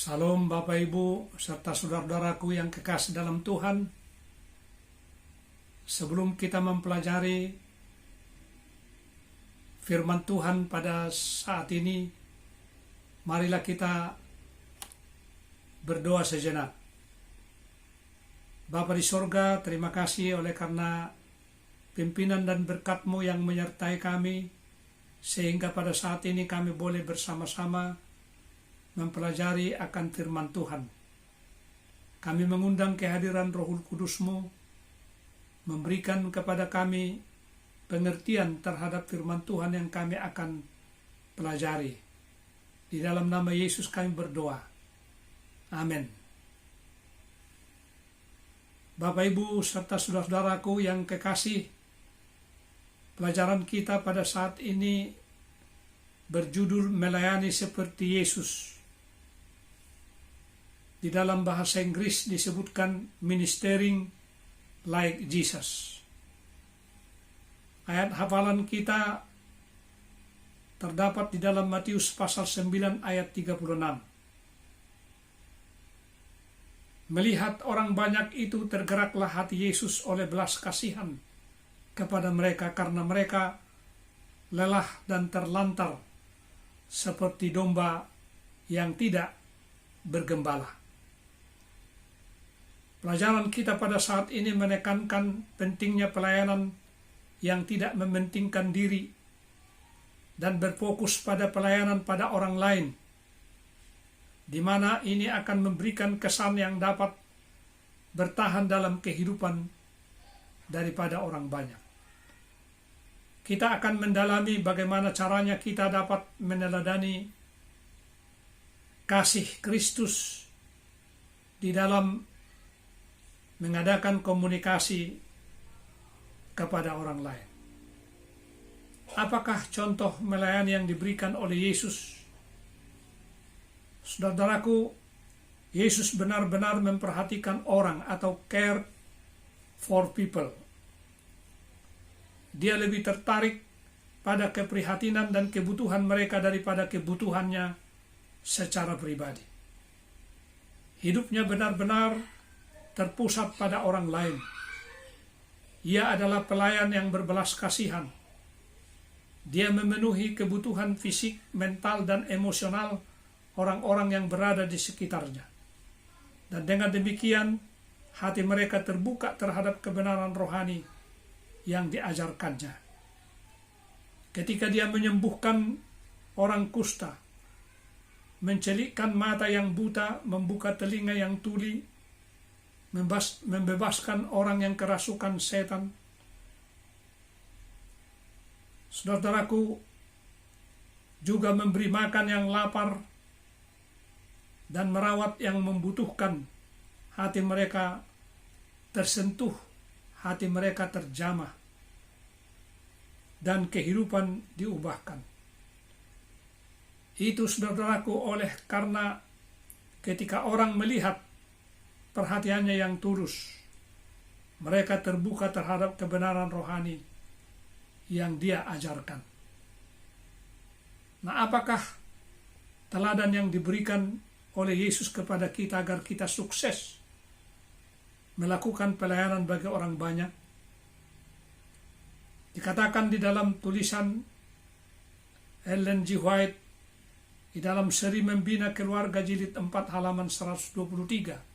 Salam Bapak Ibu serta saudara-saudaraku yang kekasih dalam Tuhan. Sebelum kita mempelajari firman Tuhan pada saat ini, marilah kita berdoa sejenak. Bapa di sorga, terima kasih oleh karena pimpinan dan berkat-Mu yang menyertai kami, sehingga pada saat ini kami boleh bersama-sama mempelajari akan firman Tuhan. Kami mengundang kehadiran Roh Kudus-Mu, memberikan kepada kami pengertian terhadap firman Tuhan yang kami akan pelajari. Di dalam nama Yesus kami berdoa. Amin. Bapak Ibu serta saudara-saudaraku yang kekasih, pelajaran kita pada saat ini berjudul melayani seperti Yesus. Di dalam bahasa Inggris disebutkan ministering like Jesus. Ayat hafalan kita terdapat di dalam Matius pasal 9 ayat 36. Melihat orang banyak itu, tergeraklah hati Yesus oleh belas kasihan kepada mereka karena mereka lelah dan terlantar seperti domba yang tidak bergembala. Pelajaran kita pada saat ini menekankan pentingnya pelayanan yang tidak mementingkan diri dan berfokus pada pelayanan pada orang lain, di mana ini akan memberikan kesan yang dapat bertahan dalam kehidupan daripada orang banyak. Kita akan mendalami bagaimana caranya kita dapat meneladani kasih Kristus di dalam mengadakan komunikasi kepada orang lain. Apakah contoh melayani yang diberikan oleh Yesus? Saudaraku, Yesus benar-benar memperhatikan orang atau care for people. Dia lebih tertarik pada keprihatinan dan kebutuhan mereka daripada kebutuhannya secara pribadi. Hidupnya benar-benar terpusat pada orang lain. Ia adalah pelayan yang berbelas kasihan. Dia memenuhi kebutuhan fisik, mental, dan emosional orang-orang yang berada di sekitarnya. Dan dengan demikian, hati mereka terbuka terhadap kebenaran rohani yang diajarkannya. Ketika dia menyembuhkan orang kusta, mencelikkan mata yang buta, membuka telinga yang tuli, membebaskan orang yang kerasukan setan. Saudaraku, juga memberi makan yang lapar dan merawat yang membutuhkan. Hati mereka tersentuh, hati mereka terjamah, dan kehidupan diubahkan. Itu saudaraku oleh karena ketika orang melihat perhatiannya yang tulus, mereka terbuka terhadap kebenaran rohani yang dia ajarkan. Nah, apakah teladan yang diberikan oleh Yesus kepada kita agar kita sukses melakukan pelayanan bagi orang banyak? Dikatakan di dalam tulisan Ellen G. White di dalam seri Membina Keluarga jilid 4 halaman 123.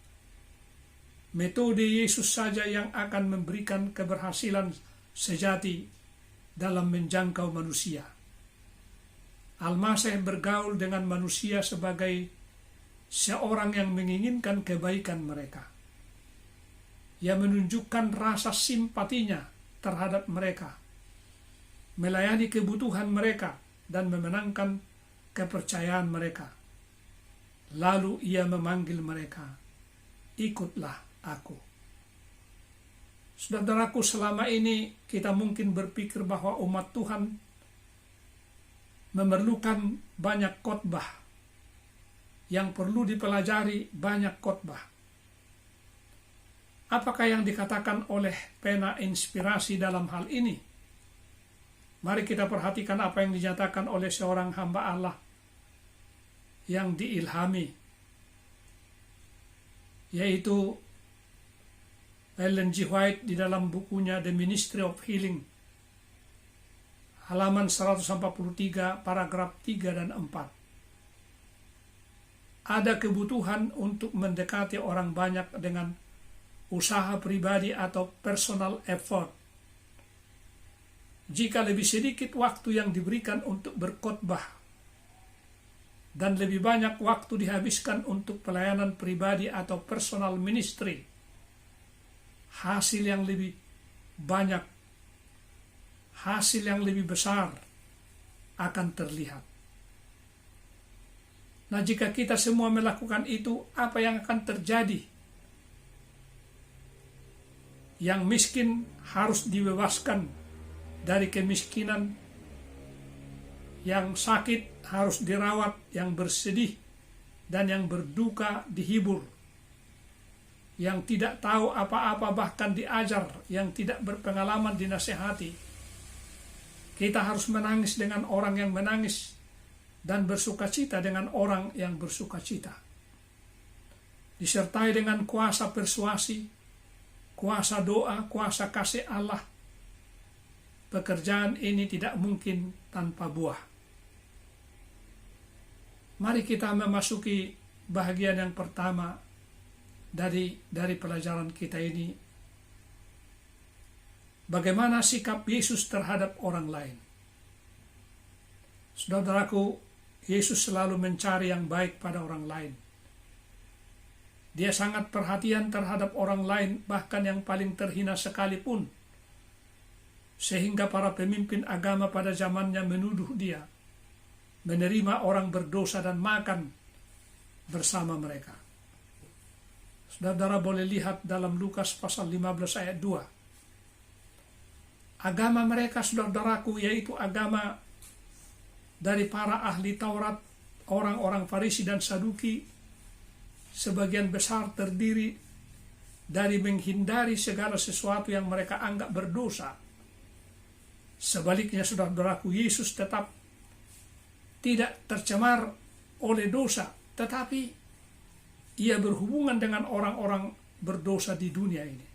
Metode Yesus saja yang akan memberikan keberhasilan sejati dalam menjangkau manusia. Al-Masih bergaul dengan manusia sebagai seorang yang menginginkan kebaikan mereka. Ia menunjukkan rasa simpatinya terhadap mereka, melayani kebutuhan mereka, dan memenangkan kepercayaan mereka. Lalu ia memanggil mereka, "Ikutlah aku." Saudaraku, selama ini kita mungkin berpikir bahwa umat Tuhan memerlukan banyak khotbah, yang perlu dipelajari banyak khotbah. Apakah yang dikatakan oleh pena inspirasi dalam hal ini? Mari kita perhatikan apa yang dinyatakan oleh seorang hamba Allah yang diilhami yaitu Ellen G. White di dalam bukunya The Ministry of Healing, halaman 143, paragraf 3 dan 4. Ada kebutuhan untuk mendekati orang banyak dengan usaha pribadi atau personal effort. Jika lebih sedikit waktu yang diberikan untuk berkhotbah dan lebih banyak waktu dihabiskan untuk pelayanan pribadi atau personal ministry, hasil yang lebih banyak, hasil yang lebih besar akan terlihat. Nah, jika kita semua melakukan itu, apa yang akan terjadi? Yang miskin harus dibebaskan dari kemiskinan, yang sakit harus dirawat, yang bersedih dan yang berduka dihibur, yang tidak tahu apa-apa bahkan diajar, yang tidak berpengalaman dinasehati. Kita harus menangis dengan orang yang menangis dan bersukacita dengan orang yang bersukacita. Disertai dengan kuasa persuasi, kuasa doa, kuasa kasih Allah. Pekerjaan ini tidak mungkin tanpa buah. Mari kita memasuki bahagian yang pertama dari pelajaran kita ini. Bagaimana sikap Yesus terhadap orang lain? Saudaraku, Yesus selalu mencari yang baik pada orang lain. Dia sangat perhatian terhadap orang lain, bahkan yang paling terhina sekalipun. Sehingga para pemimpin agama pada zamannya menuduh dia menerima orang berdosa dan makan bersama mereka. Saudara boleh lihat dalam Lukas pasal 15 ayat 2. Agama mereka, saudaraku, yaitu agama dari para ahli Taurat, orang-orang Farisi dan Saduki, sebagian besar terdiri dari menghindari segala sesuatu yang mereka anggap berdosa. Sebaliknya, saudaraku, Yesus tetap tidak tercemar oleh dosa, tetapi ia berhubungan dengan orang-orang berdosa di dunia ini.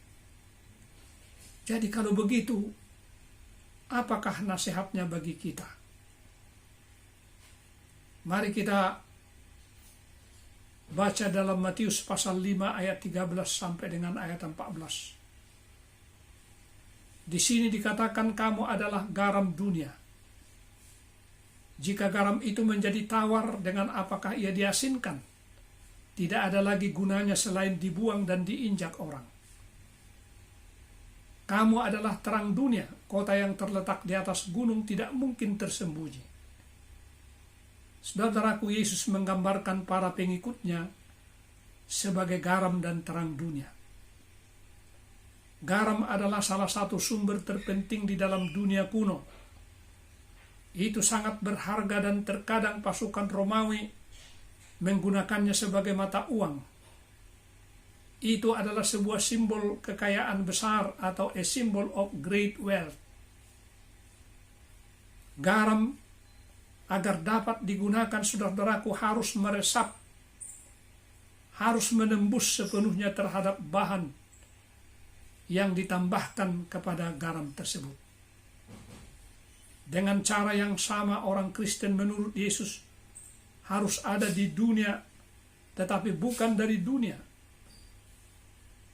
Jadi kalau begitu, apakah nasihatnya bagi kita? Mari kita baca dalam Matius pasal 5 ayat 13 sampai dengan ayat 14. Di sini dikatakan, kamu adalah garam dunia. Jika garam itu menjadi tawar, dengan apakah ia diasinkan? Tidak ada lagi gunanya selain dibuang dan diinjak orang. Kamu adalah terang dunia. Kota yang terletak di atas gunung tidak mungkin tersembunyi. Saudaraku, Yesus menggambarkan para pengikutnya sebagai garam dan terang dunia. Garam adalah salah satu sumber terpenting di dalam dunia kuno. Itu sangat berharga dan terkadang pasukan Romawi menggunakannya sebagai mata uang. Itu adalah sebuah simbol kekayaan besar atau a symbol of great wealth. Garam agar dapat digunakan, saudaraku, harus meresap, harus menembus sepenuhnya terhadap bahan yang ditambahkan kepada garam tersebut. Dengan cara yang sama, orang Kristen menurut Yesus harus ada di dunia, tetapi bukan dari dunia.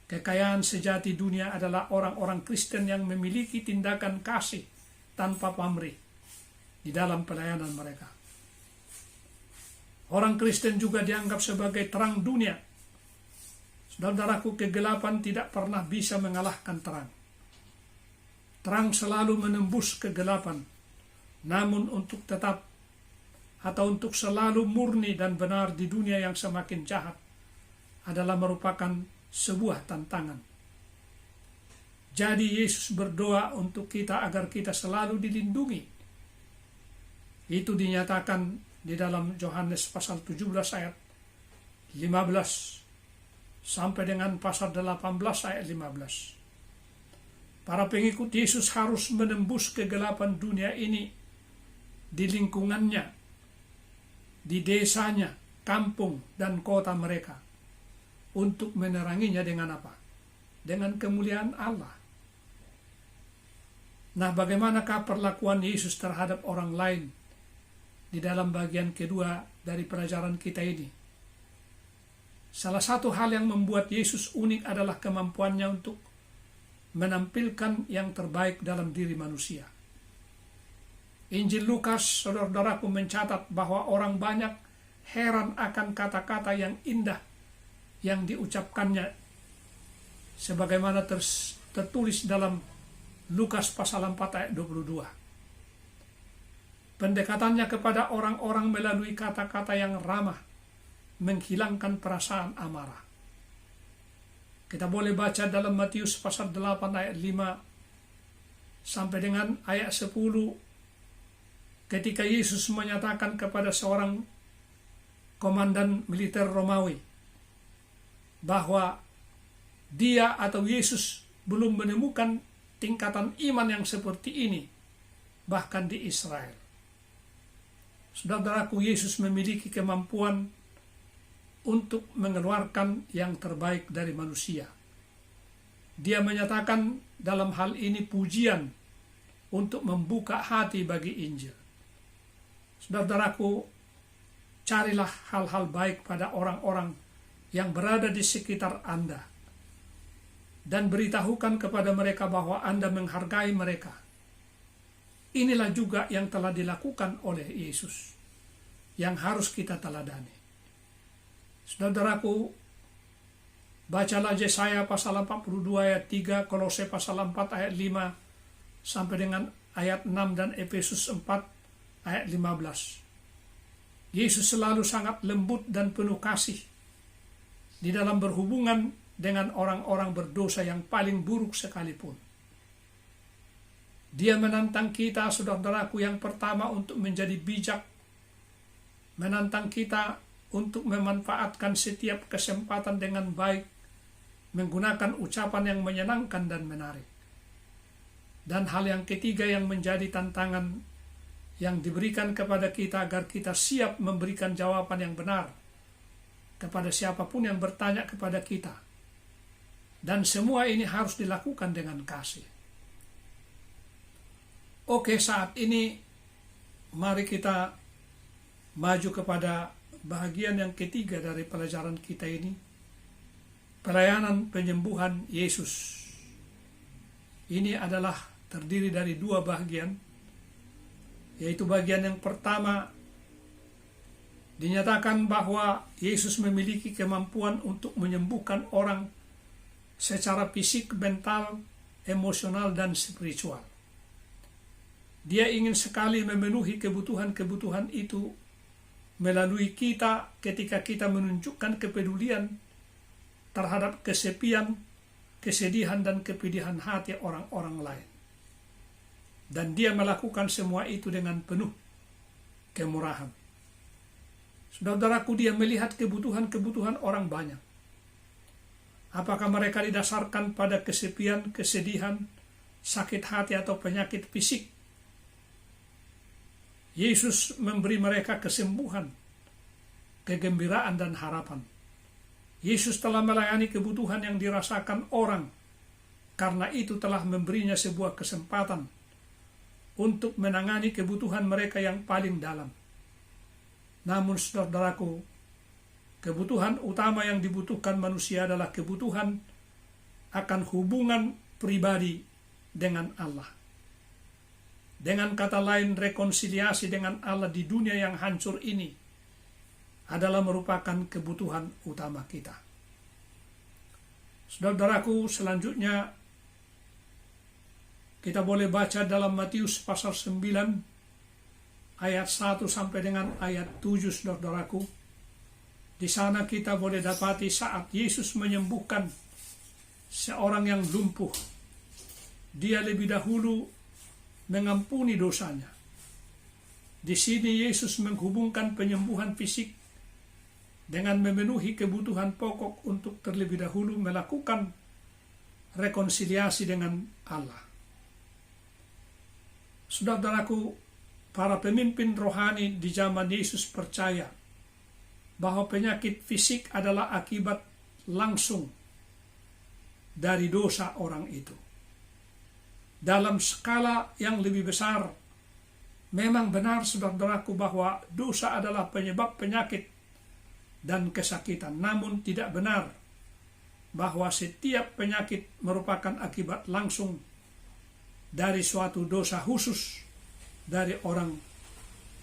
Kekayaan sejati dunia adalah orang-orang Kristen yang memiliki tindakan kasih tanpa pamrih di dalam pelayanan mereka. Orang Kristen juga dianggap sebagai terang dunia. Saudaraku, kegelapan tidak pernah bisa mengalahkan terang. Terang selalu menembus kegelapan. Namun untuk tetap atau untuk selalu murni dan benar di dunia yang semakin jahat adalah merupakan sebuah tantangan. Jadi Yesus berdoa untuk kita agar kita selalu dilindungi. Itu dinyatakan di dalam Yohanes pasal 17 ayat 15 sampai dengan pasal 18 ayat 15. Para pengikut Yesus harus menembus kegelapan dunia ini di lingkungannya, di desanya, kampung, dan kota mereka. untuk meneranginya dengan apa? Dengan kemuliaan Allah. Nah, bagaimanakah perlakuan Yesus terhadap orang lain di dalam bagian kedua dari pelajaran kita ini? Salah satu hal yang membuat Yesus unik adalah kemampuannya untuk menampilkan yang terbaik dalam diri manusia. Injil Lukas, saudara-saudaraku, mencatat bahwa orang banyak heran akan kata-kata yang indah yang diucapkannya, sebagaimana tertulis dalam Lukas pasal 4 ayat 22. Pendekatannya kepada orang-orang melalui kata-kata yang ramah, menghilangkan perasaan amarah. Kita boleh baca dalam Matius pasal 8 ayat 5 sampai dengan ayat 10, ketika Yesus menyatakan kepada seorang komandan militer Romawi bahwa dia atau Yesus belum menemukan tingkatan iman yang seperti ini bahkan di Israel. Saudara-saudaraku, Yesus memiliki kemampuan untuk mengeluarkan yang terbaik dari manusia. Dia menyatakan dalam hal ini pujian untuk membuka hati bagi Injil. Saudara-saudaraku, carilah hal-hal baik pada orang-orang yang berada di sekitar Anda, dan beritahukan kepada mereka bahwa Anda menghargai mereka. Inilah juga yang telah dilakukan oleh Yesus, yang harus kita teladani. Saudaraku, bacalah Yesaya pasal 42 ayat 3, Kolose pasal 4 ayat 5 sampai dengan ayat 6, dan Efesus 4 ayat 15. Yesus selalu sangat lembut dan penuh kasih di dalam berhubungan dengan orang-orang berdosa yang paling buruk sekalipun. Dia menantang kita, saudara-saudaraku, yang pertama untuk menjadi bijak, menantang kita untuk memanfaatkan setiap kesempatan dengan baik, menggunakan ucapan yang menyenangkan dan menarik. Dan hal yang ketiga yang menjadi tantangan yang diberikan kepada kita agar kita siap memberikan jawaban yang benar kepada siapapun yang bertanya kepada kita. Dan semua ini harus dilakukan dengan kasih. Oke, saat ini mari kita maju kepada bahagian yang ketiga dari pelajaran kita ini, pelayanan penyembuhan Yesus. Ini adalah terdiri dari dua bagian, yaitu bagian yang pertama dinyatakan bahwa Yesus memiliki kemampuan untuk menyembuhkan orang secara fisik, mental, emosional, dan spiritual. Dia ingin sekali memenuhi kebutuhan-kebutuhan itu melalui kita ketika kita menunjukkan kepedulian terhadap kesepian, kesedihan, dan kepedihan hati orang-orang lain. Dan dia melakukan semua itu dengan penuh kemurahan. Saudara-saudaraku, dia melihat kebutuhan-kebutuhan orang banyak. Apakah mereka didasarkan pada kesepian, kesedihan, sakit hati, atau penyakit fisik? Yesus memberi mereka kesembuhan, kegembiraan, dan harapan. Yesus telah melayani kebutuhan yang dirasakan orang, karena itu telah memberinya sebuah kesempatan untuk menangani kebutuhan mereka yang paling dalam. Namun, saudaraku, kebutuhan utama yang dibutuhkan manusia adalah kebutuhan akan hubungan pribadi dengan Allah. Dengan kata lain, rekonsiliasi dengan Allah di dunia yang hancur ini adalah merupakan kebutuhan utama kita. Saudaraku, selanjutnya kita boleh baca dalam Matius pasal 9 ayat 1 sampai dengan ayat 7, saudaraku. Di sana kita boleh dapati saat Yesus menyembuhkan seorang yang lumpuh, dia lebih dahulu mengampuni dosanya. Di sini Yesus menghubungkan penyembuhan fisik dengan memenuhi kebutuhan pokok untuk terlebih dahulu melakukan rekonsiliasi dengan Allah. Saudaraku, para pemimpin rohani di zaman Yesus percaya bahwa penyakit fisik adalah akibat langsung dari dosa orang itu. Dalam skala yang lebih besar, memang benar saudara-saudaraku bahwa dosa adalah penyebab penyakit dan kesakitan. Namun tidak benar bahwa setiap penyakit merupakan akibat langsung dari suatu dosa khusus dari orang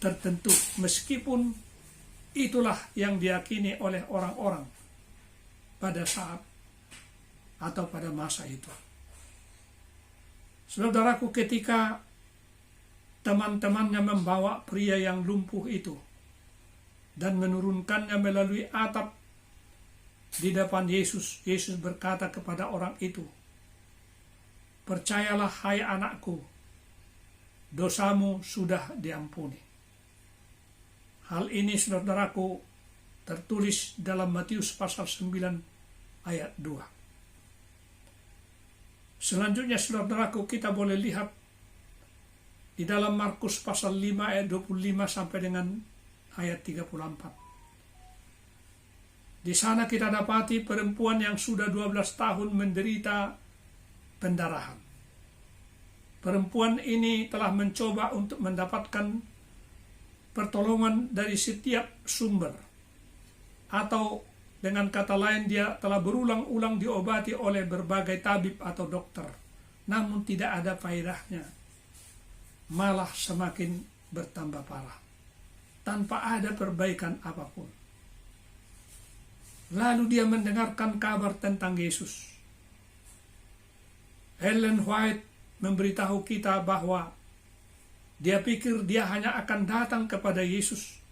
tertentu, meskipun itulah yang diyakini oleh orang-orang pada saat atau pada masa itu. Saudaraku, ketika teman-temannya membawa pria yang lumpuh itu dan menurunkannya melalui atap di depan Yesus, Yesus berkata kepada orang itu, "Percayalah hai anakku, dosamu sudah diampuni." Hal ini saudaraku tertulis dalam Matius pasal 9 ayat 2. Selanjutnya saudaraku kita boleh lihat di dalam Markus pasal 5 ayat 25 sampai dengan ayat 34. Di sana kita dapati perempuan yang sudah 12 tahun menderita pendarahan. Perempuan ini telah mencoba untuk mendapatkan pertolongan dari setiap sumber, atau dengan kata lain dia telah berulang-ulang diobati oleh berbagai tabib atau dokter, namun tidak ada faedahnya, malah semakin bertambah parah tanpa ada perbaikan apapun. Lalu dia mendengarkan kabar tentang Yesus. Ellen White memberitahu kita bahwa dia pikir dia hanya akan datang kepada Yesus,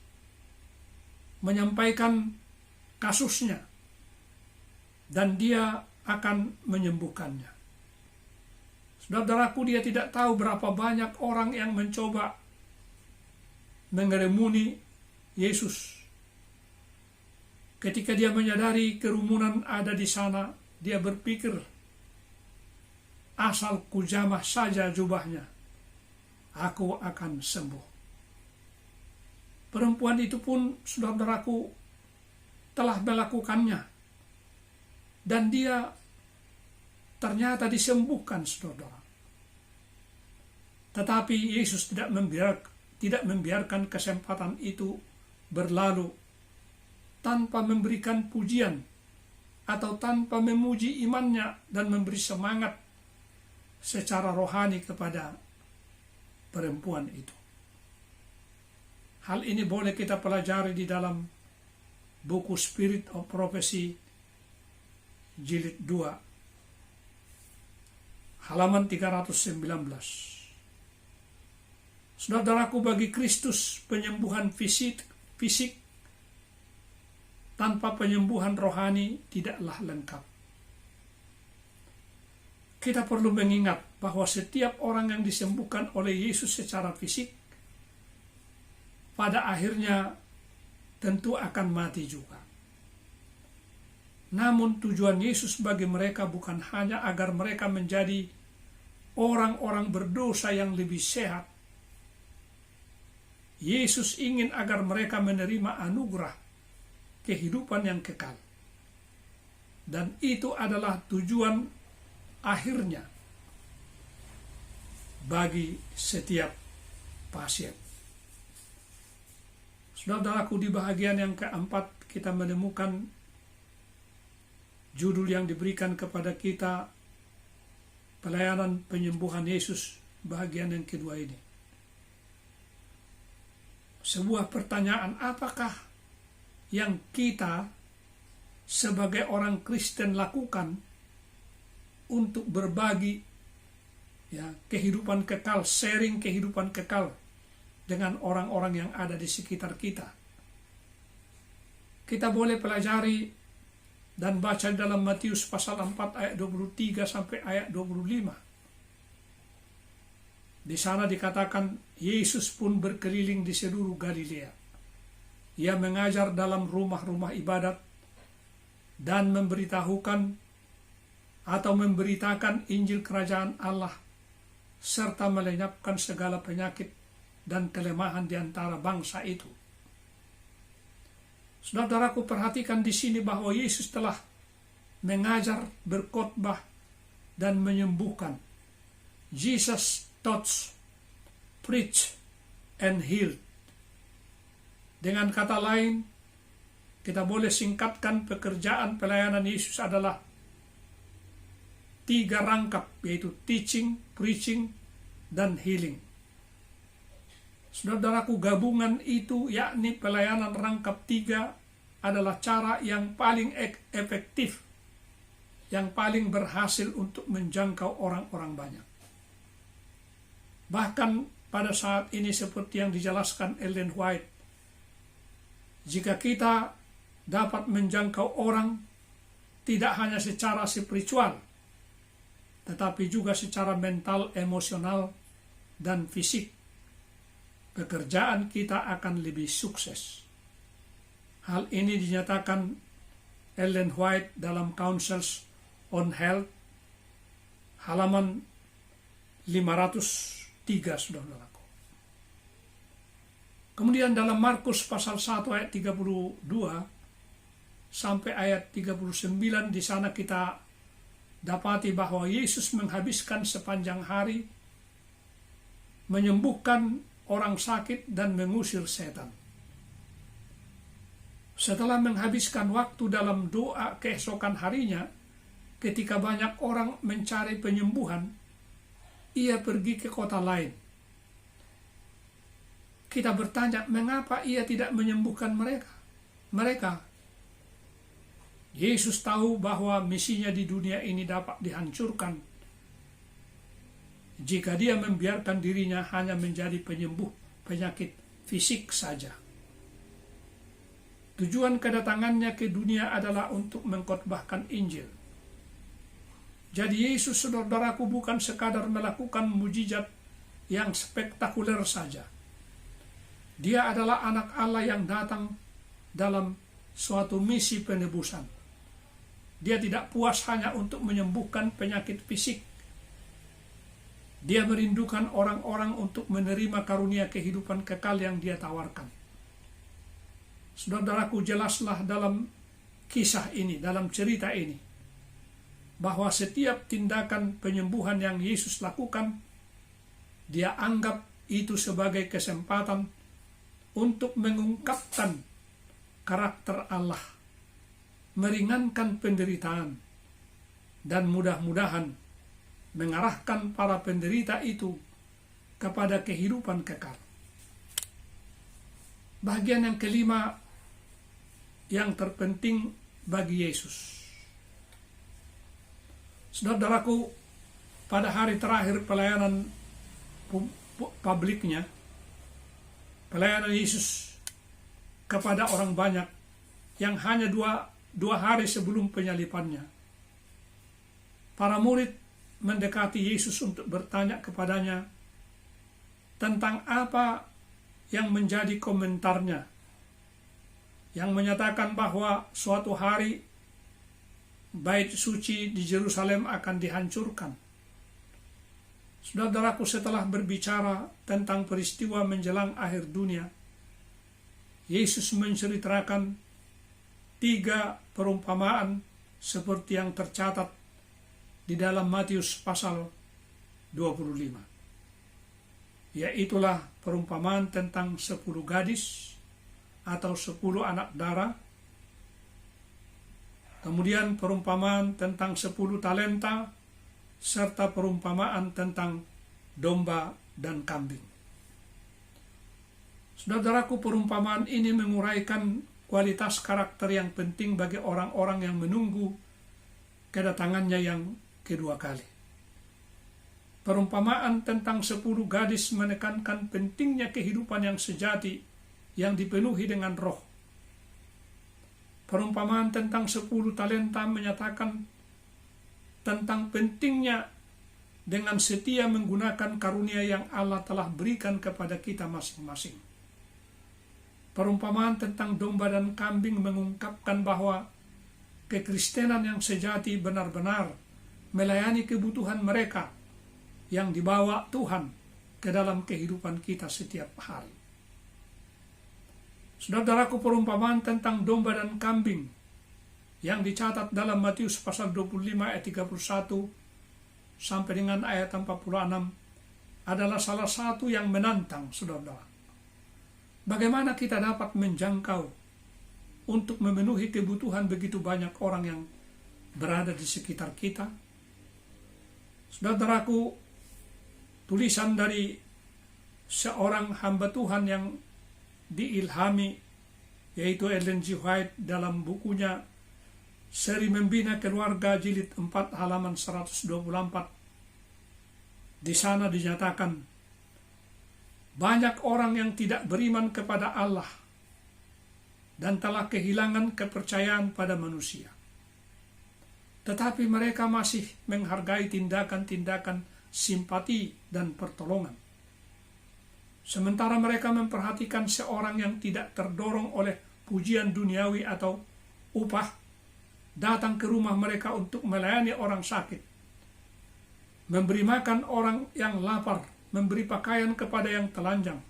menyampaikan kasusnya, dan dia akan menyembuhkannya. Saudaraku, dia tidak tahu berapa banyak orang yang mencoba mengeremuni Yesus. Ketika dia menyadari kerumunan ada di sana, dia berpikir, asal kujamah saja jubahnya, aku akan sembuh. Perempuan itu pun, saudaraku, telah melakukannya, dan dia ternyata disembuhkan, saudara. Tetapi Yesus tidak membiarkan kesempatan itu berlalu tanpa memberikan pujian atau tanpa memuji imannya dan memberi semangat secara rohani kepada perempuan itu. Hal ini boleh kita pelajari di dalam buku Spirit of Prophecy jilid 2 halaman 319. Saudaraku, bagi Kristus penyembuhan fisik tanpa penyembuhan rohani tidaklah lengkap. Kita perlu mengingat bahwa setiap orang yang disembuhkan oleh Yesus secara fisik pada akhirnya tentu akan mati juga. Namun tujuan Yesus bagi mereka bukan hanya agar mereka menjadi orang-orang berdosa yang lebih sehat. Yesus ingin agar mereka menerima anugerah kehidupan yang kekal. Dan itu adalah tujuan akhirnya bagi setiap pasien. Saudaraku, di bahagian yang keempat kita menemukan judul yang diberikan kepada kita, pelayanan penyembuhan Yesus, bahagian yang kedua ini. Sebuah pertanyaan, apakah yang kita sebagai orang Kristen lakukan untuk berbagi kehidupan kekal, sharing kehidupan kekal dengan orang-orang yang ada di sekitar kita? Kita boleh pelajari dan baca dalam Matius pasal 4 ayat 23 sampai ayat 25. Di sana dikatakan Yesus pun berkeliling di seluruh Galilea. Ia mengajar dalam rumah-rumah ibadat dan memberitakan Injil Kerajaan Allah serta melenyapkan segala penyakit dan kelemahan di antara bangsa itu. Saudaraku, perhatikan di sini bahwa Yesus telah mengajar, berkhotbah, dan menyembuhkan. Jesus taught, preach, and healed. Dengan kata lain, kita boleh singkatkan pekerjaan pelayanan Yesus adalah 3 rangkap, yaitu teaching, preaching, dan healing. Saudaraku, gabungan itu yakni pelayanan rangkap 3 adalah cara yang paling efektif, yang paling berhasil untuk menjangkau orang-orang banyak. Bahkan pada saat ini seperti yang dijelaskan Ellen White, jika kita dapat menjangkau orang tidak hanya secara spiritual, tetapi juga secara mental, emosional, dan fisik, pekerjaan kita akan lebih sukses. Hal ini dinyatakan Ellen White dalam Counsels on Health, halaman 503, saudara-saudaraku. Kemudian dalam Markus pasal 1 ayat 32 sampai ayat 39, di sana kita dapati bahwa Yesus menghabiskan sepanjang hari menyembuhkan orang sakit dan mengusir setan. Setelah menghabiskan waktu dalam doa keesokan harinya, ketika banyak orang mencari penyembuhan, ia pergi ke kota lain. Kita bertanya, mengapa ia tidak menyembuhkan mereka? Yesus tahu bahwa misinya di dunia ini dapat dihancurkan jika dia membiarkan dirinya hanya menjadi penyembuh penyakit fisik saja. Tujuan kedatangannya ke dunia adalah untuk mengkhotbahkan Injil. Jadi Yesus, saudaraku, bukan sekadar melakukan mujizat yang spektakuler saja. Dia adalah anak Allah yang datang dalam suatu misi penebusan. Dia tidak puas hanya untuk menyembuhkan penyakit fisik. Dia merindukan orang-orang untuk menerima karunia kehidupan kekal yang dia tawarkan. Saudaraku, jelaslah dalam kisah ini, dalam cerita ini, bahwa setiap tindakan penyembuhan yang Yesus lakukan, dia anggap itu sebagai kesempatan untuk mengungkapkan karakter Allah, meringankan penderitaan, dan mudah-mudahan mengarahkan para penderita itu kepada kehidupan kekal. Bagian yang kelima yang terpenting bagi Yesus. Saudaraku, pada hari terakhir pelayanan publiknya, pelayanan Yesus kepada orang banyak yang hanya dua hari sebelum penyalipannya, para murid mendekati Yesus untuk bertanya kepadanya tentang apa yang menjadi komentarnya, yang menyatakan bahwa suatu hari bait suci di Yerusalem akan dihancurkan. Saudaraku, setelah berbicara tentang peristiwa menjelang akhir dunia, Yesus menceritakan 3 perumpamaan seperti yang tercatat di dalam Matius pasal 25. Yaitulah perumpamaan tentang 10 gadis atau 10 anak darah, kemudian perumpamaan tentang 10 talenta, serta perumpamaan tentang domba dan kambing. Saudaraku, perumpamaan ini menguraikan kualitas karakter yang penting bagi orang-orang yang menunggu kedatangannya yang kedua kali. Perumpamaan tentang 10 gadis menekankan pentingnya kehidupan yang sejati yang dipenuhi dengan roh. Perumpamaan tentang 10 talenta menyatakan tentang pentingnya dengan setia menggunakan karunia yang Allah telah berikan kepada kita masing-masing. Perumpamaan tentang domba dan kambing mengungkapkan bahwa kekristenan yang sejati benar-benar melayani kebutuhan mereka yang dibawa Tuhan ke dalam kehidupan kita setiap hari. Saudaraku, perumpamaan tentang domba dan kambing yang dicatat dalam Matius pasal 25 ayat 31 sampai dengan ayat 46 adalah salah satu yang menantang, saudara. Bagaimana kita dapat menjangkau untuk memenuhi kebutuhan begitu banyak orang yang berada di sekitar kita? Saudaraku, tulisan dari seorang hamba Tuhan yang diilhami, yaitu Ellen G. White, dalam bukunya Seri Membina Keluarga jilid 4 halaman 124. Di sana dinyatakan, banyak orang yang tidak beriman kepada Allah dan telah kehilangan kepercayaan pada manusia. Tetapi mereka masih menghargai tindakan-tindakan simpati dan pertolongan. Sementara mereka memperhatikan seorang yang tidak terdorong oleh pujian duniawi atau upah datang ke rumah mereka untuk melayani orang sakit, memberi makan orang yang lapar, memberi pakaian kepada yang telanjang,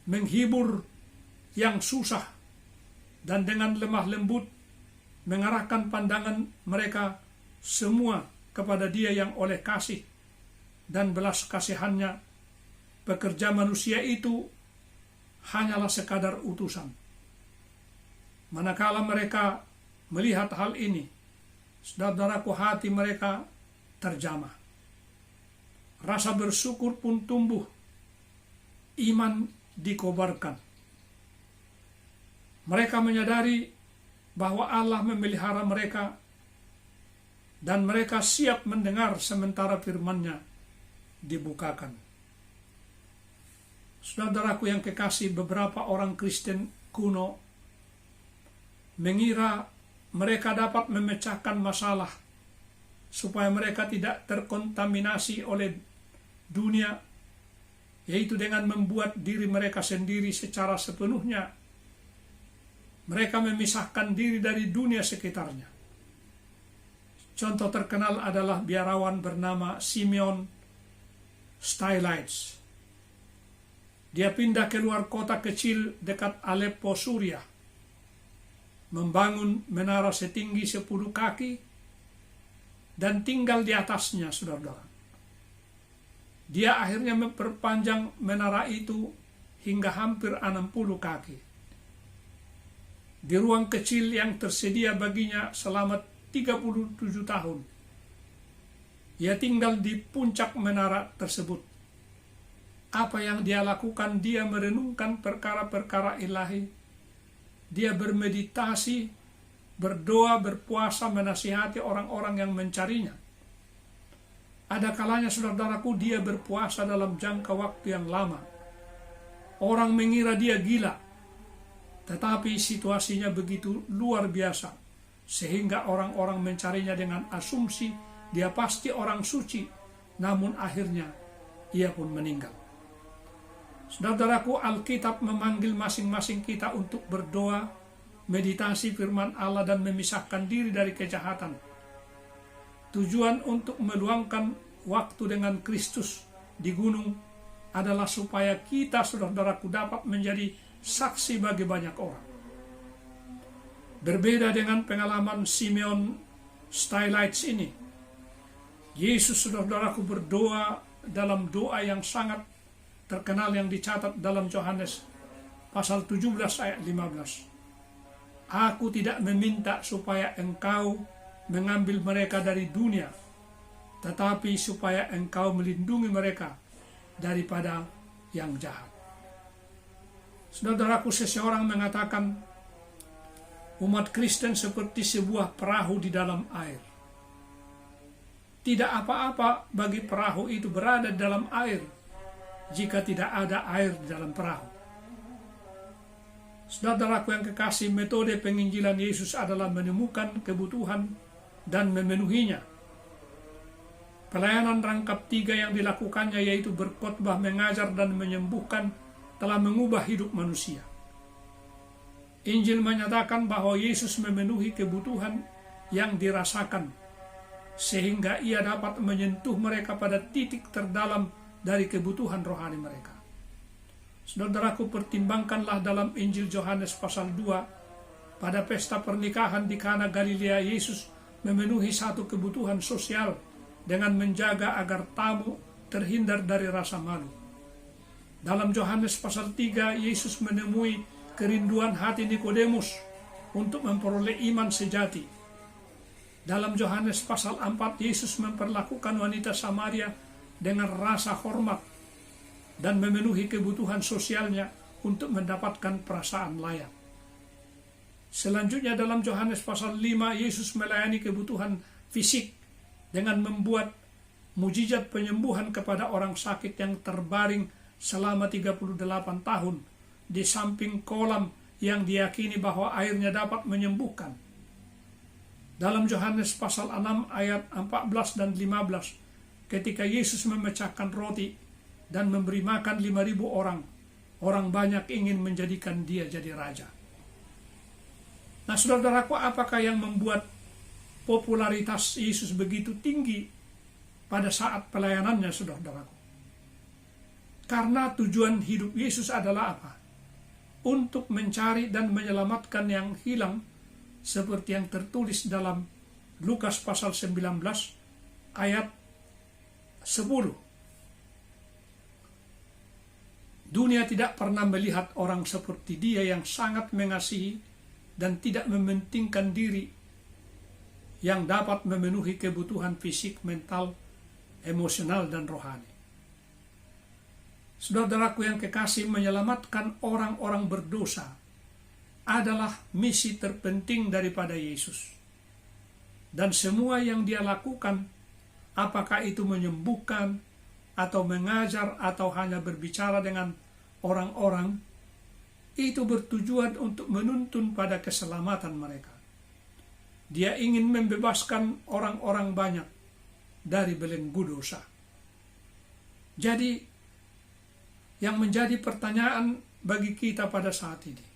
menghibur yang susah, dan dengan lemah lembut mengarahkan pandangan mereka semua kepada Dia yang oleh kasih dan belas kasihannya. Pekerja manusia itu hanyalah sekadar utusan. Manakala mereka melihat hal ini, saudaraku, hati mereka terjamah. Rasa bersyukur pun tumbuh, iman dikobarkan. Mereka menyadari bahwa Allah memelihara mereka dan mereka siap mendengar sementara firman-Nya dibukakan. Saudaraku yang kekasih, beberapa orang Kristen kuno mengira mereka dapat memecahkan masalah supaya mereka tidak terkontaminasi oleh dunia, yaitu dengan membuat diri mereka sendiri secara sepenuhnya. Mereka memisahkan diri dari dunia sekitarnya. Contoh terkenal adalah biarawan bernama Simeon Stylites. Dia pindah keluar kota kecil dekat Aleppo, Suriah, membangun menara setinggi 10 kaki dan tinggal di atasnya, saudara. Dia akhirnya memperpanjang menara itu hingga hampir 60 kaki. Di ruang kecil yang tersedia baginya selama 37 tahun, ia tinggal di puncak menara tersebut. Apa yang dia lakukan? Dia merenungkan perkara-perkara ilahi. Dia bermeditasi, berdoa, berpuasa, menasihati orang-orang yang mencarinya. Ada kalanya, saudaraku, dia berpuasa dalam jangka waktu yang lama. Orang mengira dia gila, tetapi situasinya begitu luar biasa, sehingga orang-orang mencarinya dengan asumsi dia pasti orang suci, namun akhirnya ia pun meninggal. Saudaraku, Alkitab memanggil masing-masing kita untuk berdoa, meditasi firman Allah, dan memisahkan diri dari kejahatan. Tujuan untuk meluangkan waktu dengan Kristus di gunung adalah supaya kita, saudaraku, dapat menjadi saksi bagi banyak orang. Berbeda dengan pengalaman Simeon Stylites ini, Yesus, saudaraku, berdoa dalam doa yang sangat terkenal yang dicatat dalam Yohanes pasal 17 ayat 15. Aku tidak meminta supaya engkau mengambil mereka dari dunia, tetapi supaya engkau melindungi mereka daripada yang jahat. Saudaraku, seseorang mengatakan umat Kristen seperti sebuah perahu di dalam air. Tidak apa-apa bagi perahu itu berada di dalam air jika tidak ada air di dalam perahu. Saudaraku yang kekasih, metode penginjilan Yesus adalah menemukan kebutuhan dan memenuhinya. Pelayanan rangkap 3 yang dilakukannya, yaitu berkhotbah, mengajar, dan menyembuhkan, telah mengubah hidup manusia. Injil menyatakan bahwa Yesus memenuhi kebutuhan yang dirasakan, sehingga ia dapat menyentuh mereka pada titik terdalam dari kebutuhan rohani mereka. Saudaraku, pertimbangkanlah dalam Injil Yohanes pasal 2 Pada pesta pernikahan di Kana Galilea, Yesus memenuhi satu kebutuhan sosial dengan menjaga agar tamu terhindar dari rasa malu. Dalam Yohanes pasal 3, Yesus menemui kerinduan hati Nikodemus untuk memperoleh iman sejati. Dalam Yohanes pasal 4, Yesus memperlakukan wanita Samaria dengan rasa hormat dan memenuhi kebutuhan sosialnya untuk mendapatkan perasaan layak. Selanjutnya dalam Yohanes pasal 5, Yesus melayani kebutuhan fisik dengan membuat mujizat penyembuhan kepada orang sakit yang terbaring selama 38 tahun di samping kolam yang diyakini bahwa airnya dapat menyembuhkan. Dalam Yohanes pasal 6 ayat 14 dan 15, ketika Yesus memecahkan roti dan memberi makan 5.000 orang, orang banyak ingin menjadikan dia jadi raja. Nah, saudara-saudaraku, apakah yang membuat popularitas Yesus begitu tinggi pada saat pelayanannya, saudara-saudaraku? Karena tujuan hidup Yesus adalah apa? Untuk mencari dan menyelamatkan yang hilang, seperti yang tertulis dalam Lukas pasal 19 ayat 10. Dunia tidak pernah melihat orang seperti dia yang sangat mengasihi dan tidak mementingkan diri, yang dapat memenuhi kebutuhan fisik, mental, emosional, dan rohani. Saudara-saudaraku yang kekasih, menyelamatkan orang-orang berdosa adalah misi terpenting daripada Yesus. Dan semua yang dia lakukan, apakah itu menyembuhkan, atau mengajar, atau hanya berbicara dengan orang-orang, itu bertujuan untuk menuntun pada keselamatan mereka. Dia ingin membebaskan orang-orang banyak dari belenggu dosa. Jadi, yang menjadi pertanyaan bagi kita pada saat ini,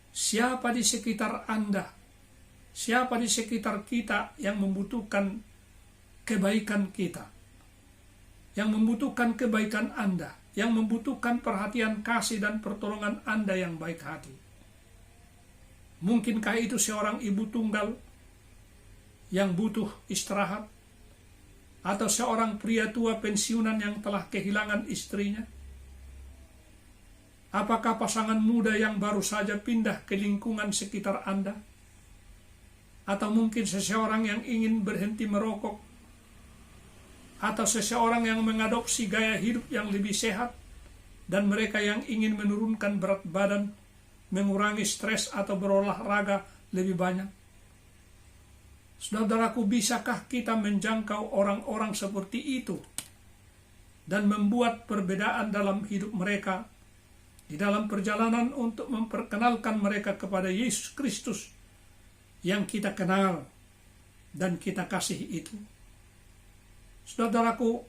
siapa di sekitar Anda, siapa di sekitar kita yang membutuhkan kebaikan kita, yang membutuhkan kebaikan Anda, yang membutuhkan perhatian kasih dan pertolongan Anda yang baik hati? Mungkinkah itu seorang ibu tunggal yang butuh istirahat, atau seorang pria tua pensiunan yang telah kehilangan istrinya? Apakah pasangan muda yang baru saja pindah ke lingkungan sekitar Anda? Atau mungkin seseorang yang ingin berhenti merokok, atau seseorang yang mengadopsi gaya hidup yang lebih sehat, dan mereka yang ingin menurunkan berat badan, mengurangi stres, atau berolahraga lebih banyak? Saudara-saudaraku, bisakah kita menjangkau orang-orang seperti itu dan membuat perbedaan dalam hidup mereka di dalam perjalanan untuk memperkenalkan mereka kepada Yesus Kristus yang kita kenal dan kita kasih itu? Saudaraku,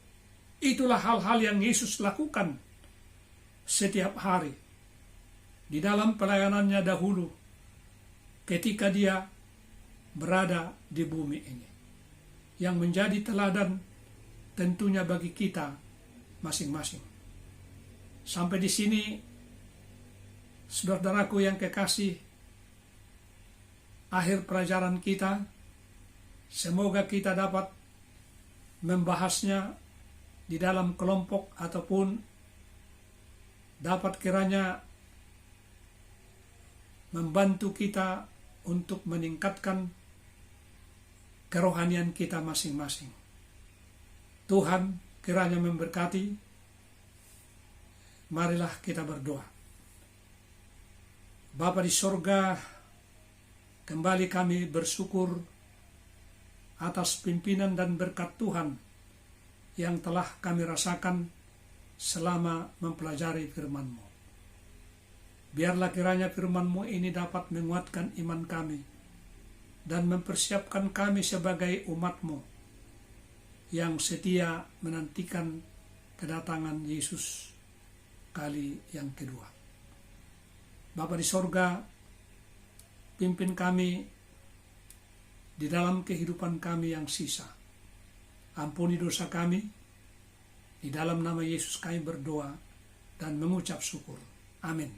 itulah hal-hal yang Yesus lakukan setiap hari di dalam pelayanannya dahulu ketika dia berada di bumi ini, yang menjadi teladan tentunya bagi kita masing-masing. Sampai di sini, saudaraku yang kekasih, akhir pelajaran kita. Semoga kita dapat membahasnya di dalam kelompok ataupun dapat kiranya membantu kita untuk meningkatkan kerohanian kita masing-masing. Tuhan kiranya memberkati. Marilah kita berdoa. Bapa di sorga, kembali kami bersyukur atas pimpinan dan berkat Tuhan yang telah kami rasakan selama mempelajari firman-Mu. Biarlah kiranya firman-Mu ini dapat menguatkan iman kami dan mempersiapkan kami sebagai umat-Mu yang setia menantikan kedatangan Yesus kali yang kedua. Bapa di sorga, pimpin kami di dalam kehidupan kami yang sisa. Ampuni dosa kami. Di dalam nama Yesus kami berdoa dan mengucap syukur. Amin.